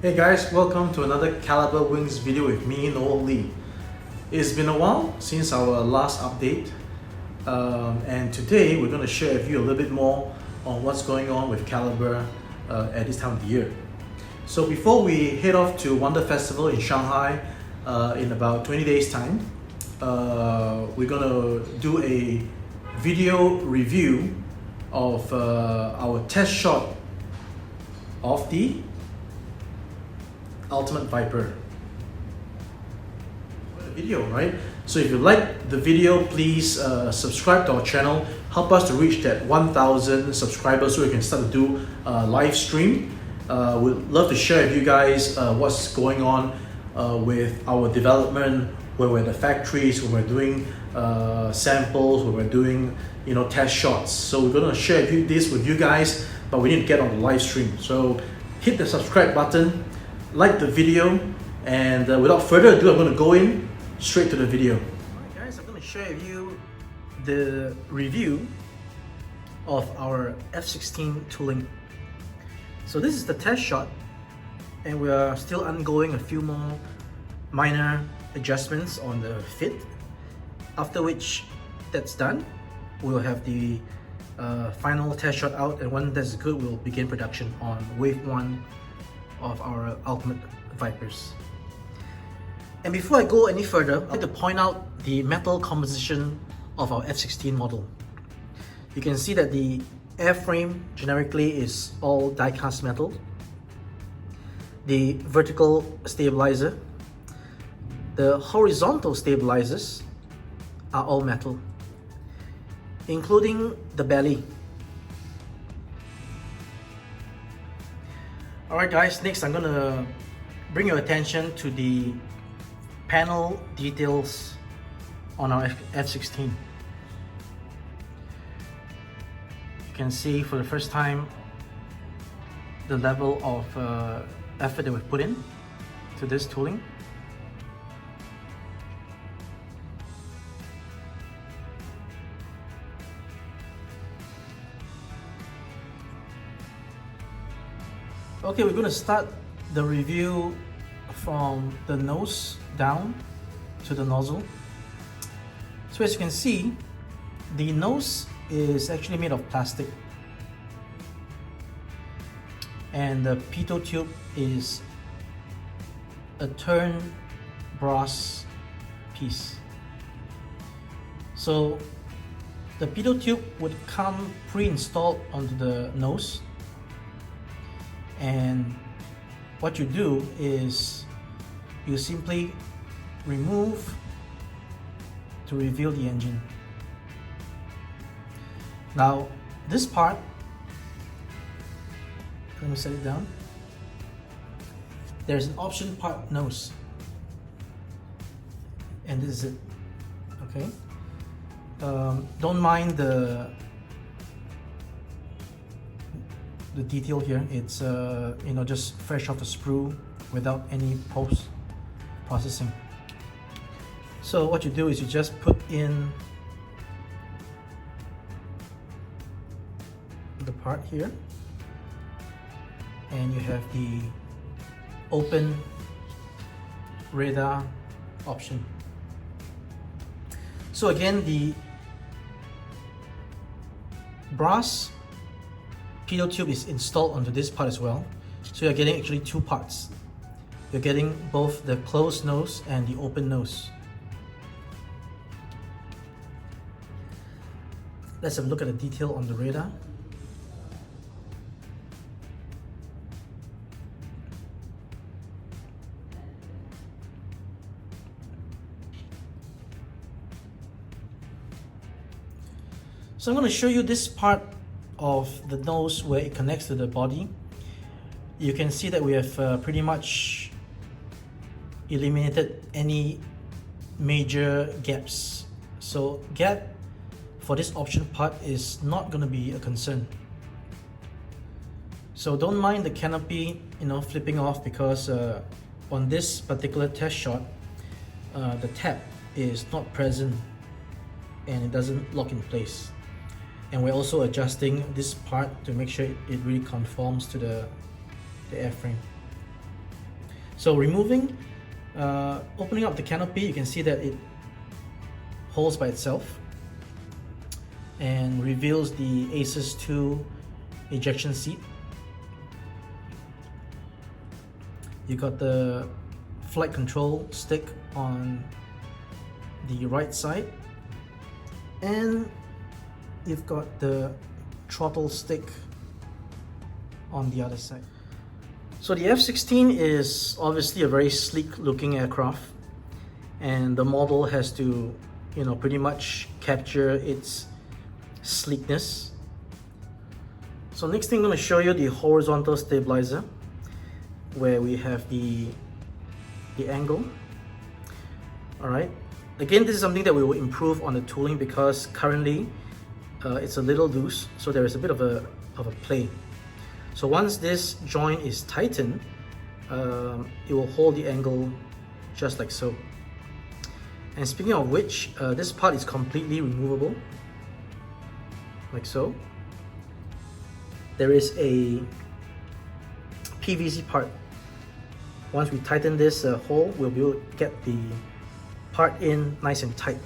Hey guys, welcome to another Calibre Wings video with me, Noel Lee. It's been a while since our last update, and today we're going to share with you a little bit more on what's going on with Calibre at this time of the year. So before we head off to Wonder Festival in Shanghai in about 20 days time, we're going to do a video review of our test shot of the Ultimate Viper video, right? So if you like the video, please subscribe to our channel, help us to reach that 1,000 subscribers so we can start to do live stream. We'd love to share with you guys what's going on with our development, where we're at the factories, when we're doing samples, when we're doing test shots. So we're going to share this with you guys, but we need to get on the live stream. So hit the subscribe button, like the video, and without further ado, I'm going to go in straight to the video. Alright guys, I'm going to share with you the review of our F-16 tooling. So this is the test shot, and we are still undergoing a few more minor adjustments on the fit, after which that's done, we'll have the final test shot out, and when that's good, we'll begin production on wave 1 of our Ultimate Vipers. And before I go any further, I'd like to point out the metal composition of our F-16 model. You can see that the airframe generically is all die-cast metal. The vertical stabilizer, the horizontal stabilizers are all metal, including the belly. Alright guys, next I'm going to bring your attention to the panel details on our F-16. You can see for the first time the level of effort that we've put in to this tooling. Okay, we're going to start the review from the nose down to the nozzle. So as you can see, the nose is actually made of plastic, and the pitot tube is a turned brass piece. So the pitot tube would come pre-installed onto the nose, and what you do is you simply remove to reveal the engine. Now this part, let me set it down. There's an option part nose, and this is it. Okay, don't mind the detail here. It's just fresh off the sprue without any post processing. So what you do is you just put in the part here, and you have the open radar option. So again, the brass pitot tube is installed onto this part as well. So you're getting actually two parts. You're getting both the closed nose and the open nose. Let's have a look at the detail on the radar. So I'm going to show you this part of the nose where it connects to the body. You can see that we have pretty much eliminated any major gaps. So gap for this option part is not going to be a concern. So don't mind the canopy flipping off, because on this particular test shot the tab is not present and it doesn't lock in place. And we're also adjusting this part to make sure it really conforms to the airframe. So removing, opening up the canopy, you can see that it holds by itself and reveals the Asus 2 ejection seat. You got the flight control stick on the right side, and you've got the throttle stick on the other side. So the F-16 is obviously a very sleek looking aircraft, and the model has to, you know, pretty much capture its sleekness. So next thing I'm going to show you the horizontal stabilizer, where we have the angle. Alright, again, this is something that we will improve on the tooling because currently it's a little loose, so there is a bit of a play. So once this joint is tightened, it will hold the angle just like so. And speaking of which, this part is completely removable, like so. There is a PVC part. Once we tighten this hole, we'll be able to get the part in nice and tight,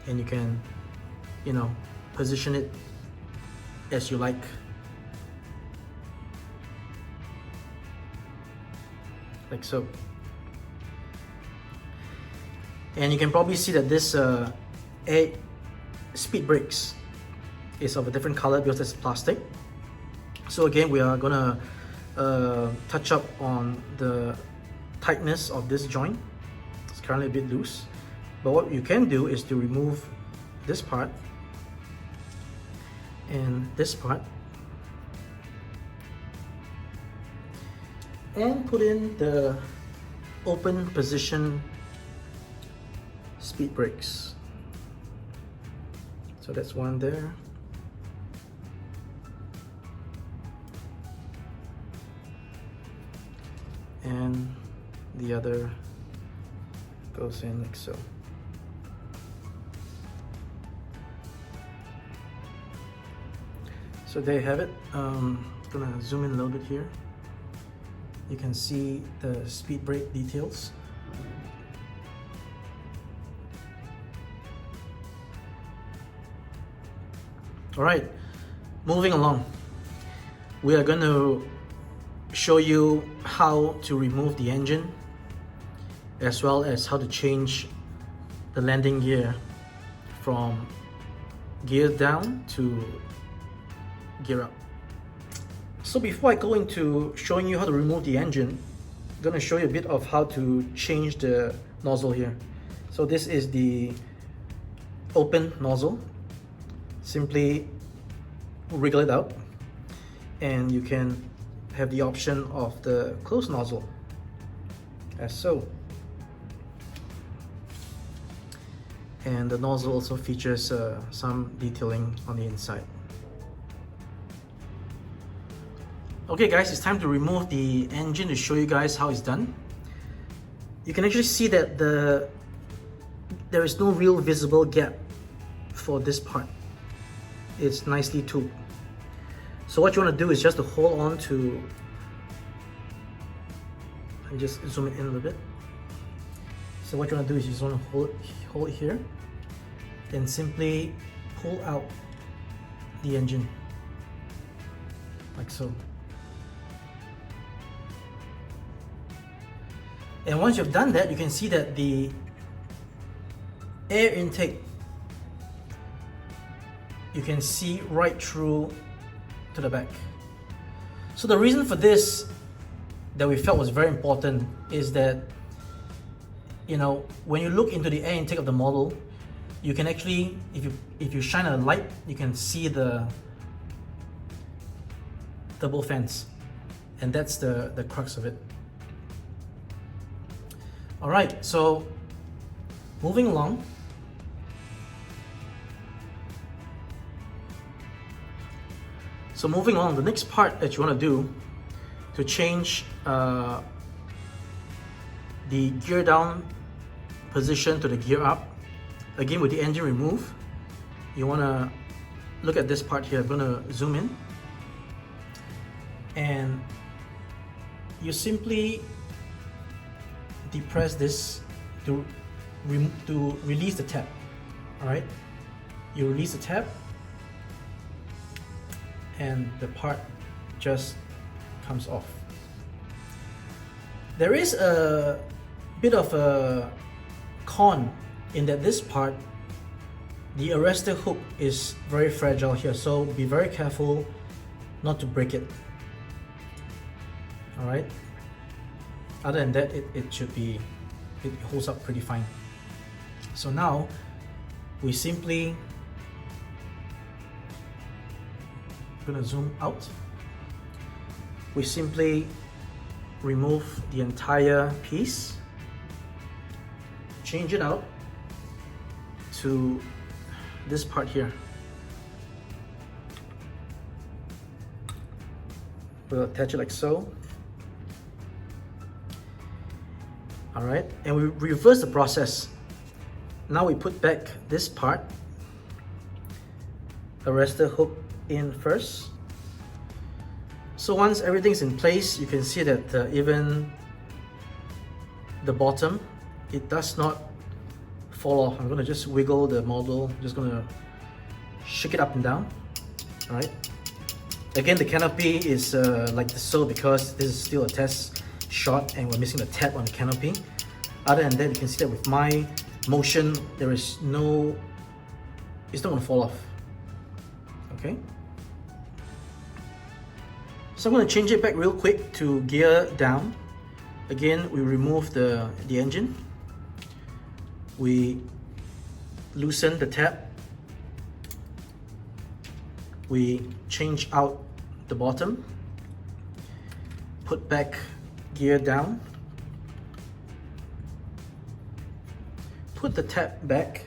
and you can, you know, position it as you like. Like so. And you can probably see that this air speed brakes is of a different color because it's plastic. So again, we are gonna touch up on the tightness of this joint. It's currently a bit loose, but what you can do is to remove this part and this part and put in the open position speed brakes. So that's one there. And the other goes in like so. So there you have it. Gonna zoom in a little bit here. You can see the speed brake details. All right, moving along. We are going to show you how to remove the engine, as well as how to change the landing gear from gear down to gear up. So before I go into showing you how to remove the engine, I'm going to show you a bit of how to change the nozzle here. So this is the open nozzle. Simply wriggle it out, and you can have the option of the closed nozzle, as so. And the nozzle also features some detailing on the inside. Okay guys, it's time to remove the engine to show you guys how it's done. You can actually see that there is no real visible gap for this part. It's nicely tooled. So what you want to do is just to hold on to, and just zoom it in a little bit. So what you want to do is you just want to hold it here, then simply pull out the engine like so. And once you've done that, you can see that the air intake, you can see right through to the back. So the reason for this that we felt was very important is that, you know, when you look into the air intake of the model, you can actually, if you shine a light, you can see the double fans, and that's the crux of it. All right, so moving along. So moving on, the next part that you want to do to change the gear down position to the gear up, again with the engine removed, you want to look at this part here. I'm going to zoom in, and you simply depress this to release the tab. All right, you release the tab, and the part just comes off. There is a bit of a con in that this part, the arrestor hook is very fragile here, so be very careful not to break it. All right. Other than that, it holds up pretty fine. So now we simply gonna zoom out. We simply remove the entire piece, change it out to this part here. We'll attach it like so. All right, and we reverse the process. Now we put back this part, arrestor hook in first. So once everything's in place, you can see that even the bottom, it does not fall off. I'm gonna just wiggle the model, just gonna shake it up and down. All right. Again, the canopy is like so because this is still a test shot and we're missing the tab on the canopy. Other than that, you can see that with my motion, there is no, it's not gonna fall off. Okay. So I'm gonna change it back real quick to gear down. Again, we remove the engine. We loosen the tab. We change out the bottom. Put back gear down. Put the tab back.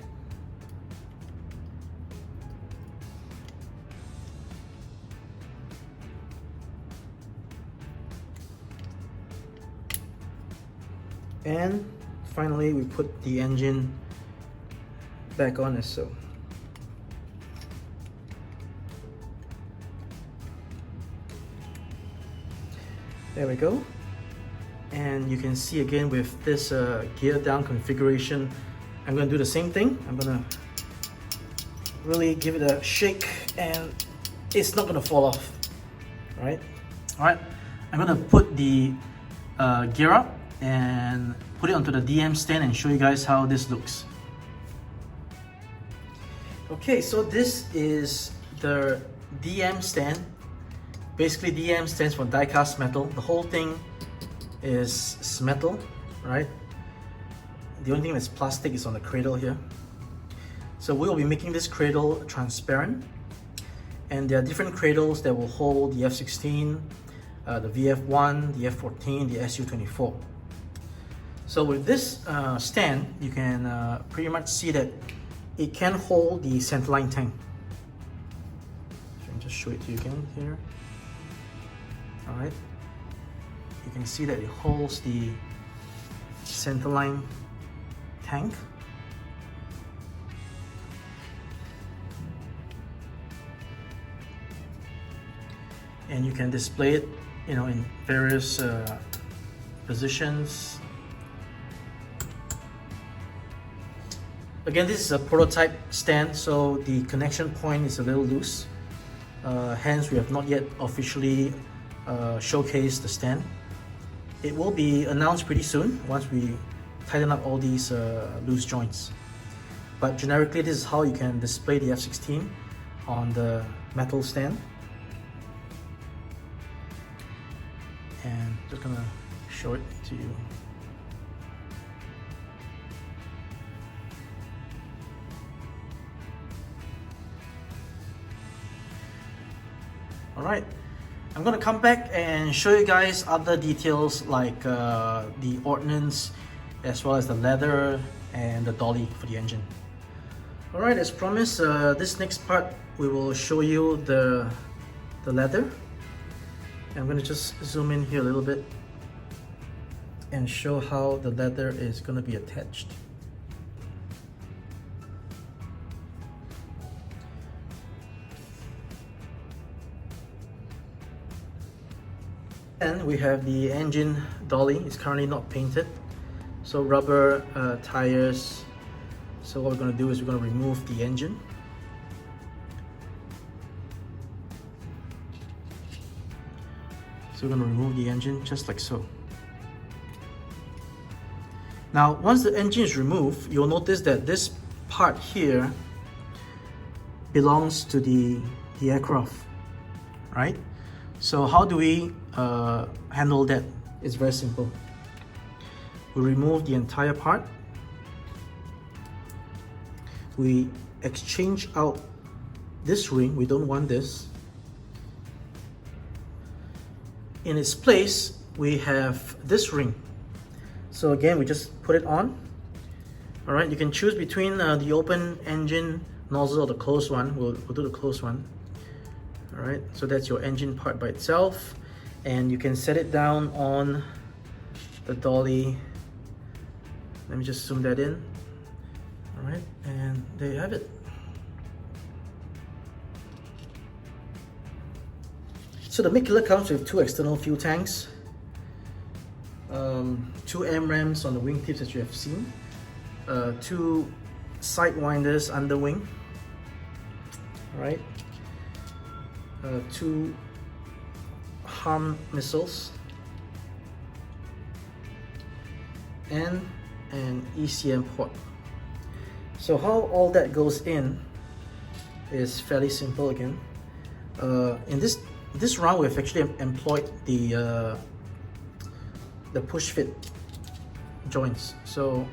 And finally, we put the engine back on as so. There we go. And you can see again with this gear down configuration, I'm going to do the same thing. I'm going to really give it a shake and it's not going to fall off. All right. I'm going to put the gear up and put it onto the DM stand and show you guys how this looks. Okay, so this is the DM stand. Basically, DM stands for die-cast metal. The whole thing is metal, right? The only thing that's plastic is on the cradle here. So we'll be making this cradle transparent, and there are different cradles that will hold the F-16, the VF-1, the F-14, the Su-24. So with this stand, you can pretty much see that it can hold the centerline tank. So I'll just show it to you again here. All right, you can see that it holds the centerline tank. And you can display it, you know, in various positions. Again, this is a prototype stand, so the connection point is a little loose. Hence, we have not yet officially showcased the stand. It will be announced pretty soon once we tighten up all these loose joints. But generically, this is how you can display the F-16 on the metal stand. And just gonna show it to you. Alright, I'm gonna come back and show you guys other details like the ordnance as well as the leather and the dolly for the engine. Alright, as promised, this next part we will show you the leather. I'm gonna just zoom in here a little bit and show how the leather is gonna be attached. And we have the engine dolly. It's currently not painted, So rubber tires. So what we're going to do is we're going to remove the engine. So we're going to remove the engine just like so. Now once the engine is removed, you'll notice that this part here belongs to the aircraft, right? So how do we handle that? It's very simple. We remove the entire part. We exchange out this ring. We don't want this. In its place, we have this ring. So again, we just put it on. All right, you can choose between the open engine nozzle or the closed one. We'll do the closed one. All right, so that's your engine part by itself, and you can set it down on the dolly. Let me just zoom that in. All right, and there you have it. So the mid-killer comes with two external fuel tanks, two MRAMs on the wingtips as you have seen, two sidewinders under wing, right? Two HARM missiles, and an ECM port. So how all that goes in is fairly simple again. In this round, we've actually employed the push fit joints. So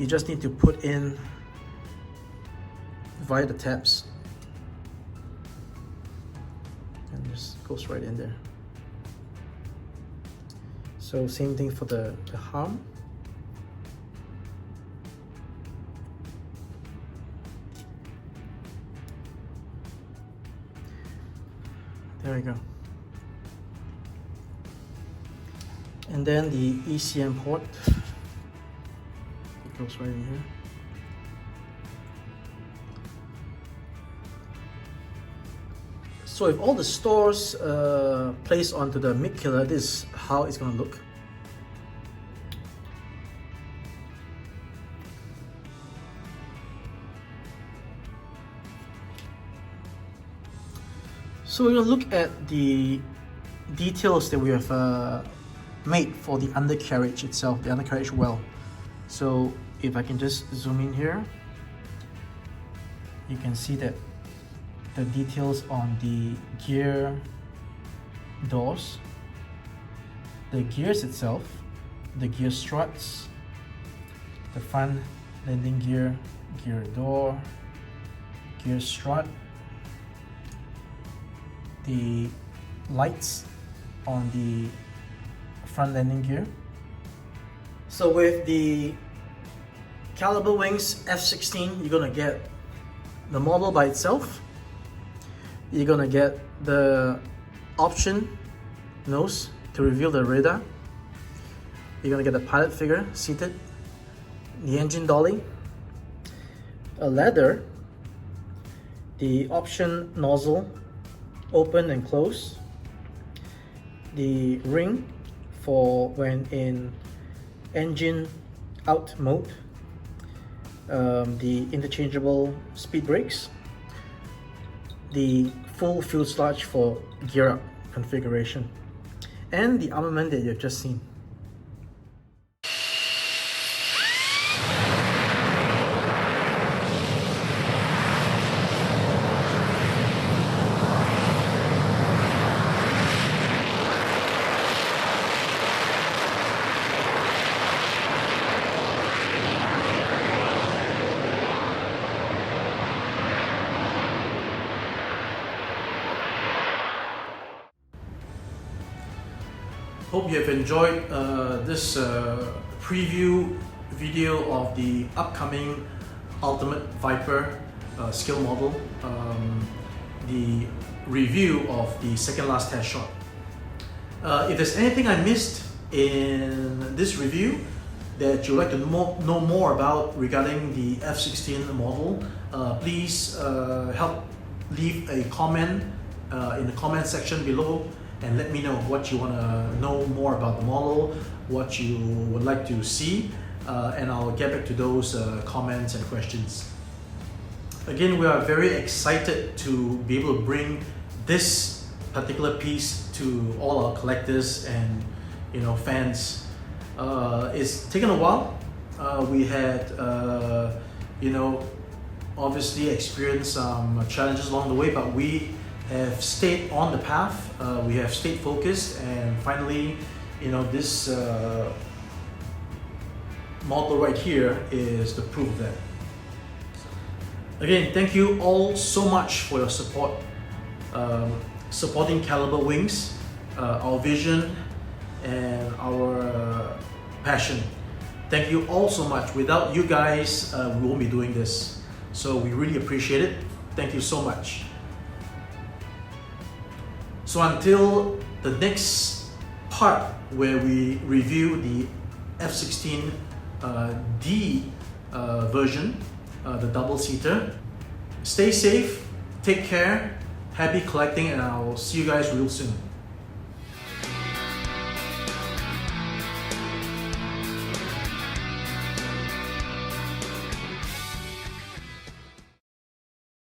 you just need to put in via the tabs, and just goes right in there. So same thing for the HARM. There we go. And then the ECM port, it goes right in here. So if all the stores placed onto the mid-killer, this is how it's going to look. So we're going to look at the details that we have made for the undercarriage itself, the undercarriage well. So if I can just zoom in here, you can see that the details on the gear doors, the gears itself, the gear struts, the front landing gear, gear door, gear strut, the lights on the front landing gear. So with the Calibre wings F-16, you're gonna get the model by itself. You're gonna get the option nose to reveal the radar. You're gonna get the pilot figure seated, the engine dolly, a ladder, the option nozzle open and close, the ring for when in engine out mode, the interchangeable speed brakes, the full fuselage for gear up configuration, and the armament that you've just seen. Hope you have enjoyed this preview video of the upcoming Ultimate Viper scale model, the review of the second last test shot. If there's anything I missed in this review that you'd like to know more about regarding the F-16 model, please help leave a comment in the comment section below, and let me know what you want to know more about the model, what you would like to see, and I'll get back to those comments and questions. Again, we are very excited to be able to bring this particular piece to all our collectors and fans. It's taken a while. We had obviously experienced some challenges along the way, but we have stayed on the path. We have stayed focused, and finally, this model right here is the proof of that. Again, thank you all so much for your support, supporting Calibre Wings, our vision and our passion. Thank you all so much. Without you guys, we won't be doing this. So we really appreciate it. Thank you so much. So until the next part where we review the F-16D version, the double-seater, stay safe, take care, happy collecting, and I'll see you guys real soon.